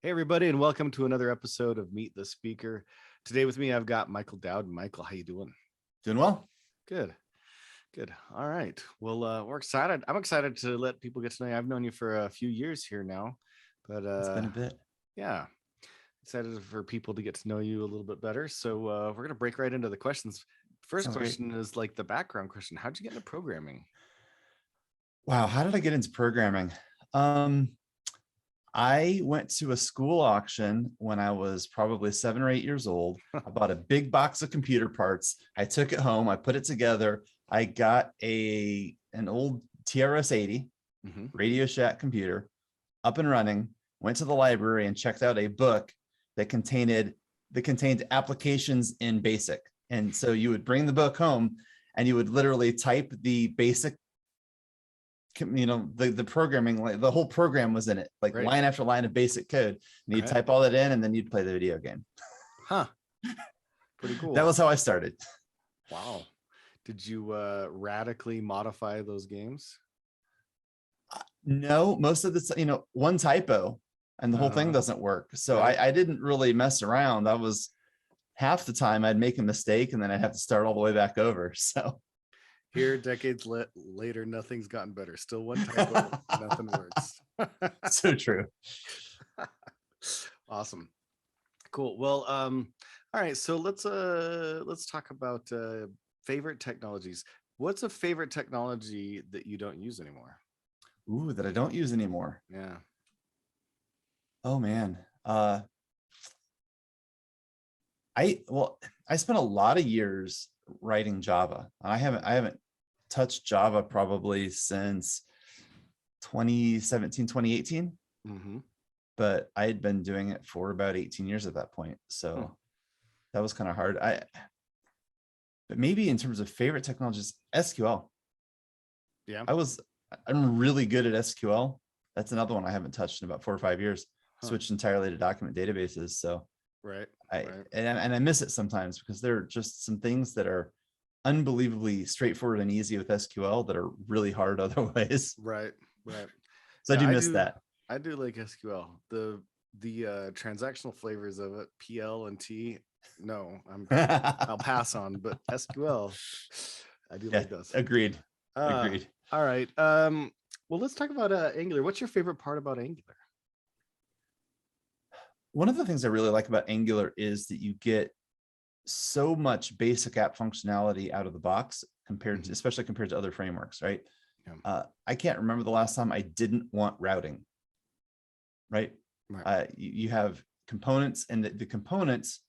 Hey, everybody, and welcome to another episode of Meet the Speaker. Today with me, I've got Michael Dowden. Michael, how you doing? Doing well. Good. All right. Well, we're excited. I'm excited to let people get to know you. I've known you for a few years here now, but It's been a bit. yeah, excited for people to get to know you a little bit better. So we're going to break right into the questions. First Sounds great. question is like the background question. How'd you get into programming? Wow, how did I get into programming? I went to a school auction when I was probably 7 or 8 years old. I bought a big box of computer parts. I took it home. I put it together. I got an old TRS-80 Radio Shack computer up and running. Went to the library and checked out a book that contained applications in BASIC. And so you would bring the book home and you would literally type the basic, the programming, like the whole program was in it, like Right. line after line of basic code, and you'd type all that in and then you'd play the video game. Huh. Pretty cool. That was how I started. Wow. Did you radically modify those games? No, most of the, one typo and the whole thing doesn't work. So I didn't really mess around. I was half the time I'd make a mistake and then I'd have to start all the way back over. So here, decades later, nothing's gotten better. Still one typo, nothing works. So true. Awesome. Cool. Well, all right. So let's talk about favorite technologies. What's a favorite technology that you don't use anymore? Ooh, that I don't use anymore. Yeah. Oh man. I spent a lot of years writing Java. I haven't touched Java probably since 2017, 2018. But I had been doing it for about 18 years at that point. So that was kind of hard. But maybe in terms of favorite technologies, SQL. Yeah. I'm really good at SQL. That's another one I haven't touched in about 4 or 5 years. Switched entirely to document databases. So and I miss it sometimes because there are just some things that are unbelievably straightforward and easy with SQL that are really hard otherwise. Right. So I do miss that. I do like SQL. The transactional flavors of it, PL and T. No, I'll pass on. But SQL, I do like those. Agreed. Agreed. All right. Well, let's talk about Angular. What's your favorite part about Angular? One of the things I really like about Angular is that you get so much basic app functionality out of the box especially compared to other frameworks, right? Yeah. I can't remember the last time I didn't want routing, right? You have components and the components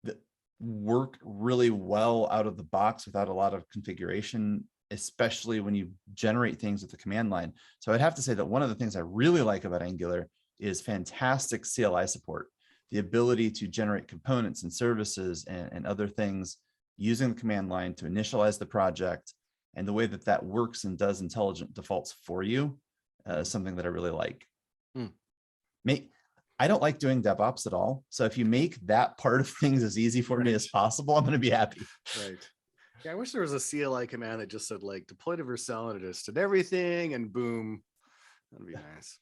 that work really well out of the box without a lot of configuration, especially when you generate things with the command line. So I'd have to say that one of the things I really like about Angular is fantastic CLI support, the ability to generate components and services and other things using the command line to initialize the project, and the way that works and does intelligent defaults for you is something that I really like. I don't like doing DevOps at all. So if you make that part of things as easy for me as possible, I'm going to be happy. Right. Yeah, I wish there was a CLI command that just said like deploy to Vercel and it just did everything and boom. That'd be nice.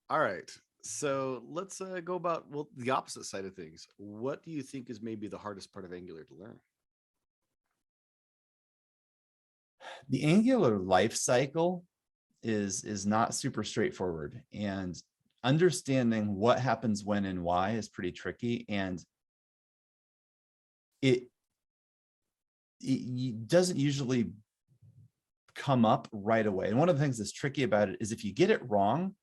All right. So let's go about the opposite side of things. What do you think is maybe the hardest part of Angular to learn? The Angular life cycle is not super straightforward, and understanding what happens when and why is pretty tricky, and it doesn't usually come up right away. And one of the things that's tricky about it is if you get it wrong,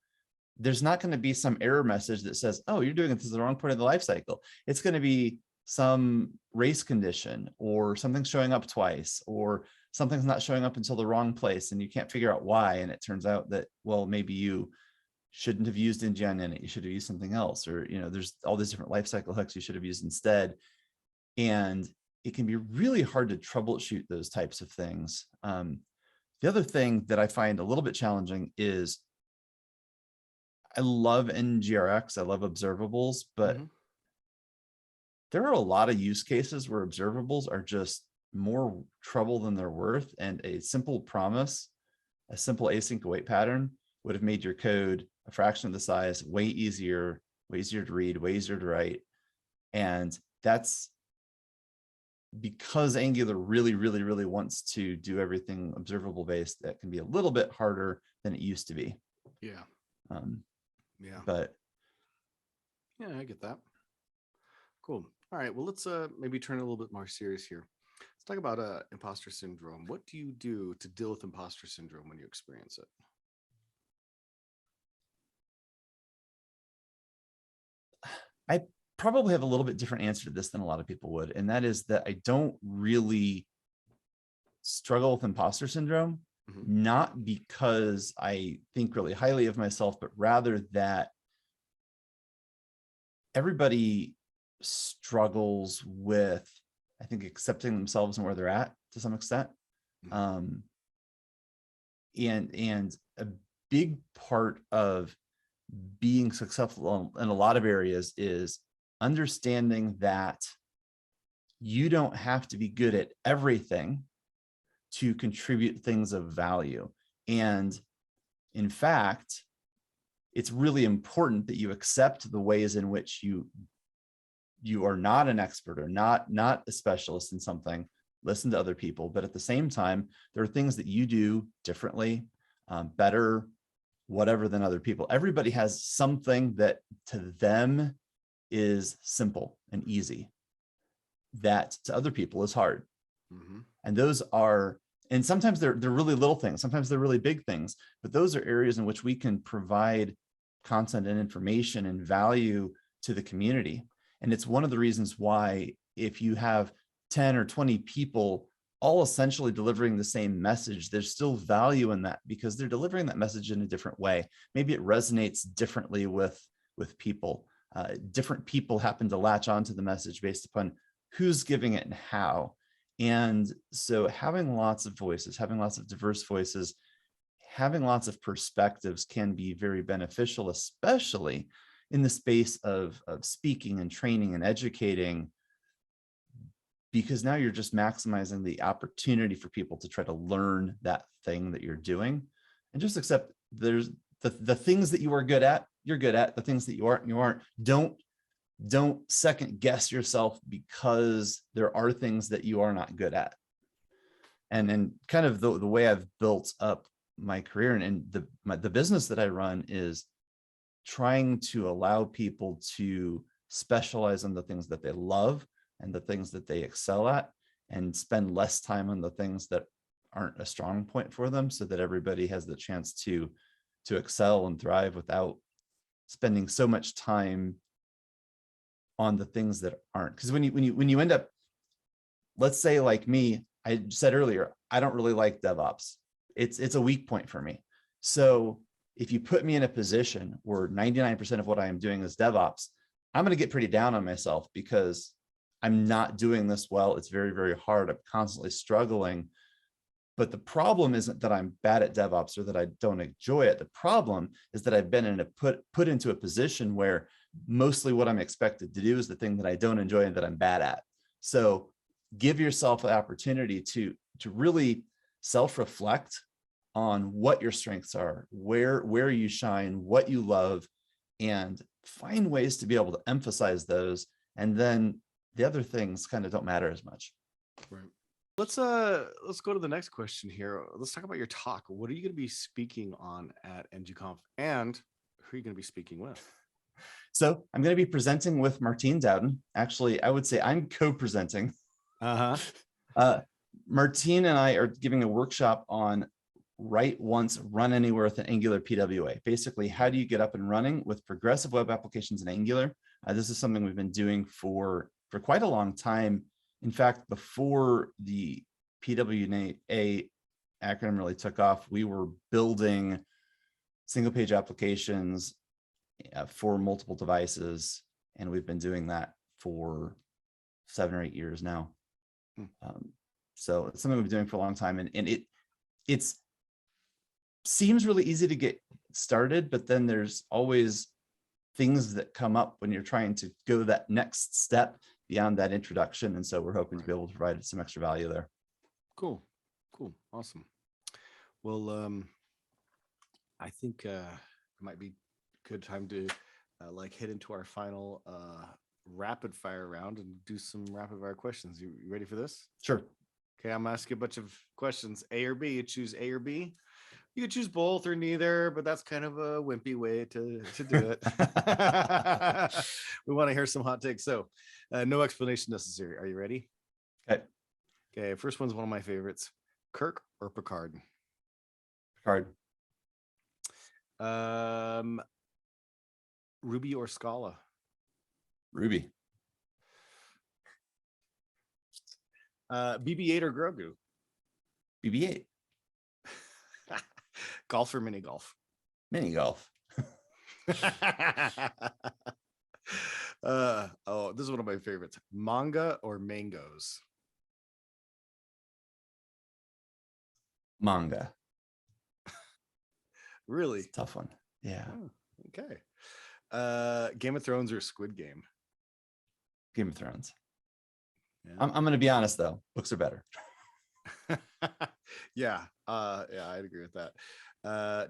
there's not going to be some error message that says, oh, you're doing it to the wrong point of the life cycle. It's going to be some race condition or something showing up twice, or something's not showing up until the wrong place and you can't figure out why. And it turns out that, well, maybe you shouldn't have used ng in it. You should have used something else, or, there's all these different lifecycle hooks you should have used instead. And it can be really hard to troubleshoot those types of things. The other thing that I find a little bit challenging is I love NGRX. I love observables, but there are a lot of use cases where observables are just more trouble than they're worth. And a simple promise, a simple async await pattern would have made your code a fraction of the size, way easier to read, way easier to write. And that's because Angular really wants to do everything observable based. That can be a little bit harder than it used to be. Yeah. Yeah. But yeah, I get that. Cool. All right. Well, let's maybe turn it a little bit more serious here. Let's talk about imposter syndrome. What do you do to deal with imposter syndrome when you experience it? I probably have a little bit different answer to this than a lot of people would. And that is that I don't really struggle with imposter syndrome, not because I think really highly of myself, but rather that everybody struggles with, I think, accepting themselves and where they're at to some extent. And a big part of being successful in a lot of areas is understanding that you don't have to be good at everything to contribute things of value. And in fact, it's really important that you accept the ways in which you are not an expert or not a specialist in something. Listen to other people, but at the same time, there are things that you do differently, better, whatever, than other people. Everybody has something that to them is simple and easy, that to other people is hard. And those are, and sometimes they're really little things, sometimes they're really big things, but those are areas in which we can provide content and information and value to the community. And it's one of the reasons why if you have 10 or 20 people all essentially delivering the same message, there's still value in that because they're delivering that message in a different way. Maybe it resonates differently with people. Different people happen to latch onto the message based upon who's giving it and how. And so having lots of voices, having lots of diverse voices, having lots of perspectives can be very beneficial, especially in the space of speaking and training and educating, because now you're just maximizing the opportunity for people to try to learn that thing that you're doing. And just accept there's the things that you are good at, you're good at. The things that you aren't. Don't second guess yourself because there are things that you are not good at. And kind of the way I've built up my career and the business that I run is trying to allow people to specialize on the things that they love and the things that they excel at, and spend less time on the things that aren't a strong point for them, so that everybody has the chance to excel and thrive without spending so much time on the things that aren't. Because when you end up, let's say like me, I said earlier, I don't really like DevOps. It's a weak point for me. So if you put me in a position where 99% of what I am doing is DevOps, I'm going to get pretty down on myself because I'm not doing this well. It's very, very hard. I'm constantly struggling. But the problem isn't that I'm bad at DevOps or that I don't enjoy it. The problem is that I've been put into a position where mostly what I'm expected to do is the thing that I don't enjoy and that I'm bad at. So give yourself an opportunity to really self-reflect on what your strengths are, where you shine, what you love, and find ways to be able to emphasize those. And then the other things kind of don't matter as much. Right. Let's go to the next question here. Let's talk about your talk. What are you going to be speaking on at ng-conf, and who are you going to be speaking with? So I'm going to be presenting with Dowden. Actually, I would say I'm co-presenting. Martine and I are giving a workshop on write once, run anywhere with an Angular PWA. Basically, how do you get up and running with progressive web applications in Angular? This is something we've been doing for quite a long time. In fact, before the PWA acronym really took off, we were building single page applications for multiple devices. And we've been doing that for 7 or 8 years now. So it's something we've been doing for a long time. And it seems really easy to get started, but then there's always things that come up when you're trying to go that next step beyond that introduction. And so we're hoping to be able to provide some extra value there. Cool. Awesome. Well, I think it might be good time to like head into our final rapid fire round and do some rapid fire questions. You ready for this? Sure. Okay, I'm gonna ask you a bunch of questions, A or B. You choose A or B. You could choose both or neither, but that's kind of a wimpy way to do it. We want to hear some hot takes. So no explanation necessary. Are you ready? Okay. Okay, first one's one of my favorites. Kirk or Picard? Picard. Ruby or Scala? Ruby. BB-8 or Grogu? BB-8. Golf or mini golf? Mini golf. Oh, this is one of my favorites. Manga or mangoes? Manga. Really? It's a tough one. Yeah. Oh, okay. Game of Thrones or Squid Game? Game of Thrones. Yeah. I'm going to be honest though. Books are better. Yeah. Yeah, I'd agree with that.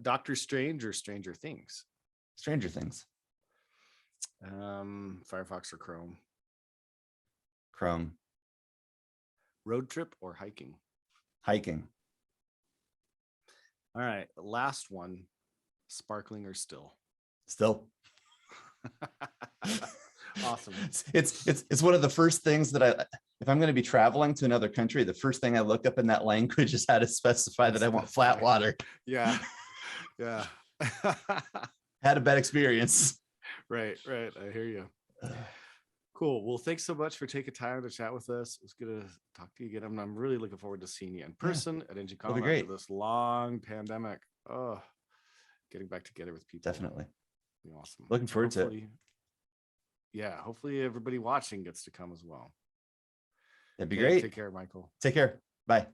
Doctor Strange or Stranger Things? Stranger Things. Firefox or Chrome? Chrome. Road trip or hiking? Hiking. All right. Last one. Sparkling or still? Still. Awesome. It's one of the first things that if I'm going to be traveling to another country, the first thing I look up in that language is how to specify that I want flat water. Yeah. Yeah. Had a bad experience. Right. I hear you. Cool. Well, thanks so much for taking time to chat with us. It's good to talk to you again. I'm really looking forward to seeing you in person at ng-conf after this long pandemic. Oh, getting back together with people. Definitely. Be awesome. Looking forward to it. Yeah. Hopefully everybody watching gets to come as well. That'd be great. Take care, Michael. Take care. Bye.